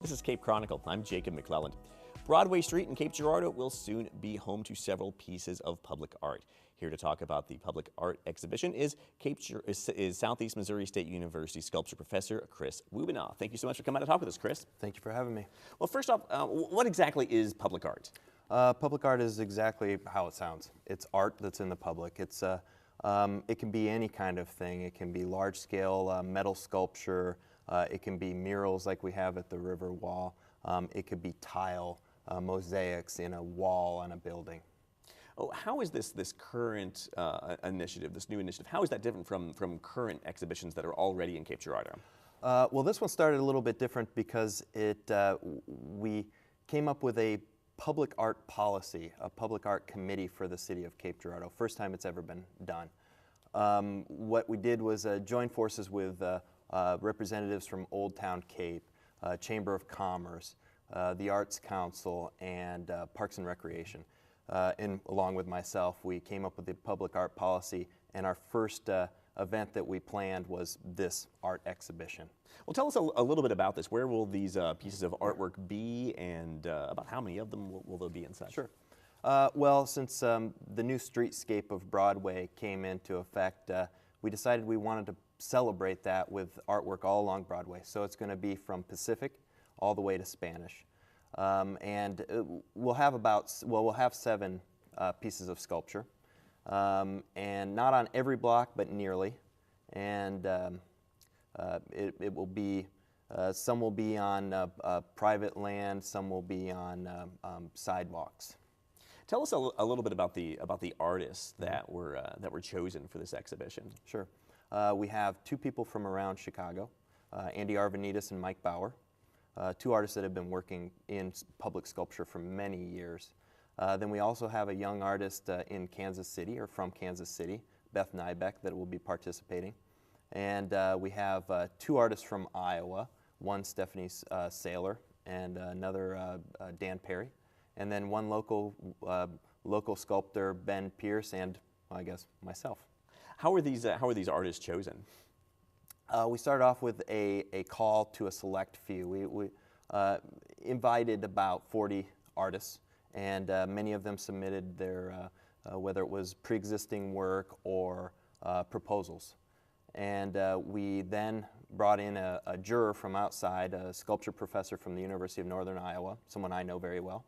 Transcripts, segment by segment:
This is Cape Chronicle. I'm Jacob McCleland. Broadway Street in Cape Girardeau will soon be home to several pieces of public art. Here to talk about the public art exhibition is Southeast Missouri State University sculpture professor Chris Wubinaw. Thank you so much for coming out to talk with us, Chris. Thank you for having me. Well, first off, what exactly is public art? Public art is exactly how it sounds. It's art that's in the public. It can be any kind of thing. It can be large-scale metal sculpture. It can be murals like we have at the river wall. It could be tile, mosaics in a wall on a building. Oh, how is this current initiative, this new initiative, how is that different from current exhibitions that are already in Cape Girardeau? Well, this one started a little bit different because we came up with a public art policy, a public art committee for the city of Cape Girardeau. First time it's ever been done. What we did was join forces with representatives from Old Town Cape, Chamber of Commerce, the Arts Council, and Parks and Recreation. And along with myself, we came up with the public art policy, and our first event that we planned was this art exhibition. Well, tell us a little bit about this. Where will these pieces of artwork be, and about how many of them will there be and such? Sure. Well, since the new streetscape of Broadway came into effect, we decided we wanted to celebrate that with artwork all along Broadway. So it's going to be from Pacific all the way to Spanish. And we'll have 7 pieces of sculpture, and not on every block, but nearly. And it will be, some will be on private land, some will be on sidewalks. Tell us a little bit about the artists that were chosen for this exhibition. Sure. We have 2 people from around Chicago, Andy Arvanitis and Mike Bauer. 2 artists that have been working in public sculpture for many years. Then we also have a young artist in Kansas City, or from Kansas City, Beth Nybeck, that will be participating. And we have 2 artists from Iowa, one Stephanie Saylor and another Dan Perry. And then one local sculptor, Ben Pierce, and I guess myself. How are these artists chosen? We started off with a call to a select few. We invited about 40 artists, and many of them submitted their, whether it was pre-existing work or proposals. And we then brought in a juror from outside, a sculpture professor from the University of Northern Iowa, someone I know very well.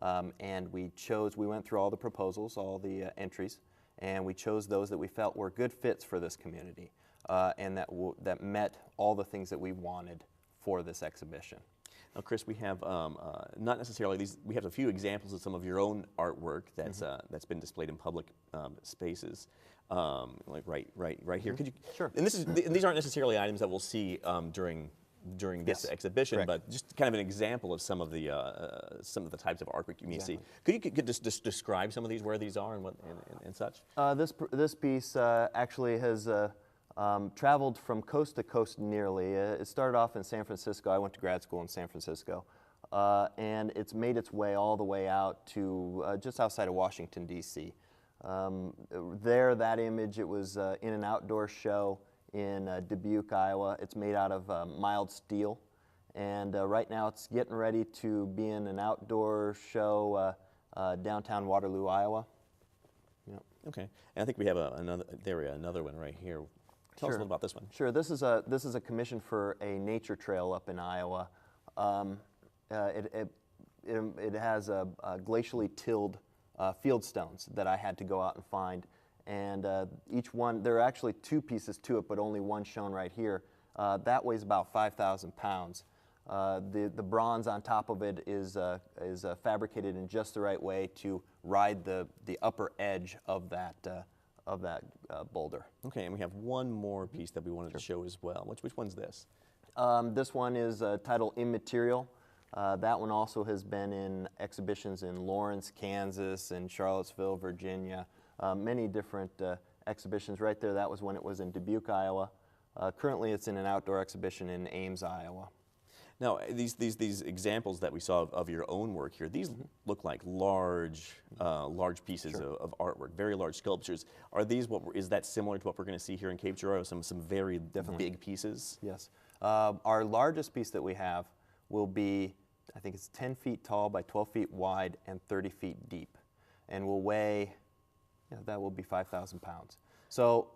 And we went through all the proposals, all the entries, and we chose those that we felt were good fits for this community. And that met all the things that we wanted for this exhibition. Now, Chris, we have not necessarily these. We have a few examples of some of your own artwork that's been displayed in public spaces, like right here. Could you? Sure. And these aren't necessarily items that we'll see during this exhibition, Correct. but just kind of an example of some of the types of artwork you may see. Could you just describe some of these, where these are, and such? This piece actually has traveled from coast to coast nearly. It started off in San Francisco. I went to grad school in San Francisco. And it's made its way all the way out to just outside of Washington, D.C. There, that image, it was in an outdoor show in Dubuque, Iowa. It's made out of mild steel. And right now it's getting ready to be in an outdoor show downtown Waterloo, Iowa. Yep. Okay. And I think we have another one right here. Tell us a little about this one. Sure. This is a commission for a nature trail up in Iowa. It has glacially tilled field stones that I had to go out and find, and each one, there are actually 2 pieces to it, but only one shown right here. That weighs about 5,000 pounds. The bronze on top of it is fabricated in just the right way to ride the upper edge of that boulder. Okay, and we have one more piece that we wanted to show as well. Which one's this? This one is titled Immaterial. That one also has been in exhibitions in Lawrence, Kansas, and Charlottesville, Virginia. Many different exhibitions. Right there, that was when it was in Dubuque, Iowa. Currently, it's in an outdoor exhibition in Ames, Iowa. Now, these examples that we saw of your own work here, these look like large pieces of artwork, very large sculptures. Are these is that similar to what we're going to see here in Cape Girardeau? Some very big pieces. Yes. Our largest piece that we have will be, I think it's 10 feet tall by 12 feet wide and 30 feet deep, and will weigh, that will be 5,000 pounds. So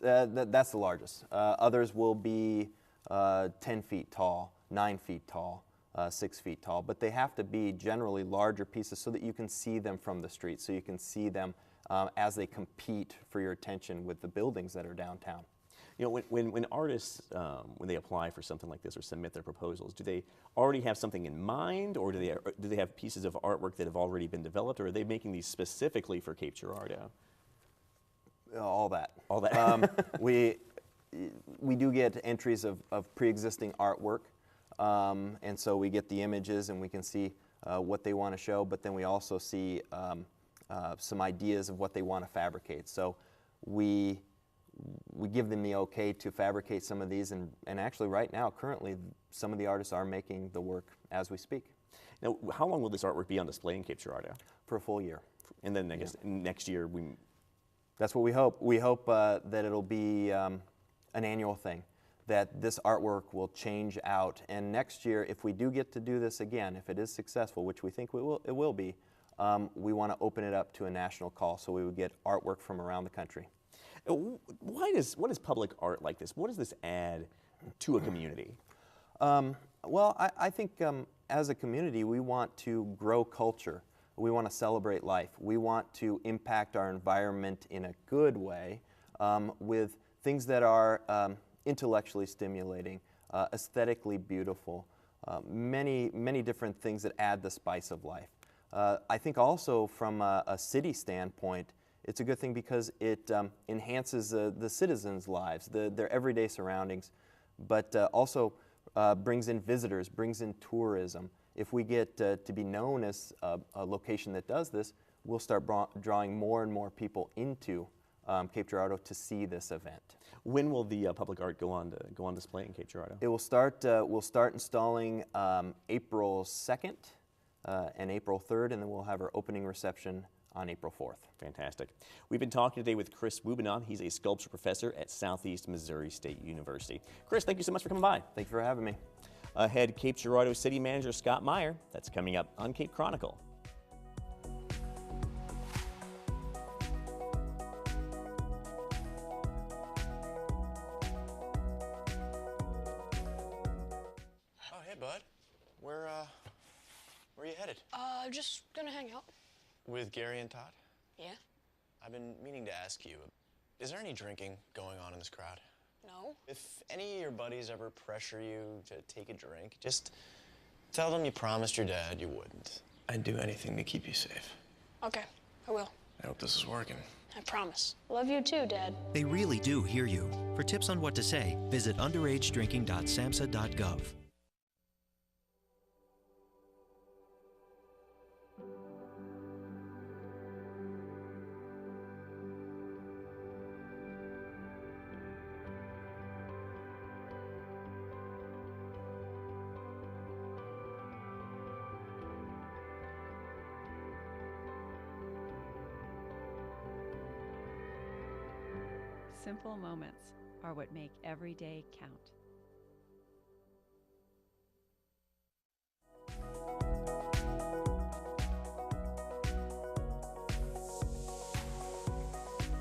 that's the largest. Others will be 10 feet tall, 9 feet tall, 6 feet tall, but they have to be generally larger pieces so that you can see them from the street, so you can see them as they compete for your attention with the buildings that are downtown. You know, when artists, when they apply for something like this or submit their proposals, do they already have something in mind, or do they have pieces of artwork that have already been developed, or are they making these specifically for Cape Girardeau? All that. All that. We do get entries of pre-existing artwork, and so we get the images and we can see what they want to show, but then we also see some ideas of what they want to fabricate. So we give them the okay to fabricate some of these, and actually right now, currently, some of the artists are making the work as we speak. Now, how long will this artwork be on display in Cape Girardeau? For a full year. And then I guess next year That's what we hope. We hope that it'll be an annual thing, that this artwork will change out, and next year, if we do get to do this again, if it is successful, which we think it will be, we want to open it up to a national call, so we would get artwork from around the country. What is public art like this? What does this add to a community? Well, I think as a community, we want to grow culture. We want to celebrate life. We want to impact our environment in a good way with things that are intellectually stimulating, aesthetically beautiful, many different things that add the spice of life. I think also from a city standpoint, it's a good thing because it enhances the citizens' lives, their everyday surroundings, but also brings in visitors, brings in tourism. If we get to be known as a location that does this, we'll start drawing more and more people into Cape Girardeau to see this event. When will the public art go on display in Cape Girardeau? It will start. We'll start installing April 2nd and April 3rd, and then we'll have our opening reception on April 4th. Fantastic. We've been talking today with Chris Wubenon. He's a sculpture professor at Southeast Missouri State University. Chris, thank you so much for coming by. Thank you for having me. Ahead, Cape Girardeau City Manager Scott Meyer. That's coming up on Cape Chronicle. Oh, hey, bud. Where are you headed? Just gonna hang out. With Gary and Todd? Yeah? I've been meaning to ask you, is there any drinking going on in this crowd? No? If any of your buddies ever pressure you to take a drink, just tell them you promised your dad you wouldn't. I'd do anything to keep you safe. Okay, I will. I hope this is working. I promise. Love you too, Dad. They really do hear you. For tips on what to say, visit underagedrinking.samhsa.gov. Simple moments are what make every day count.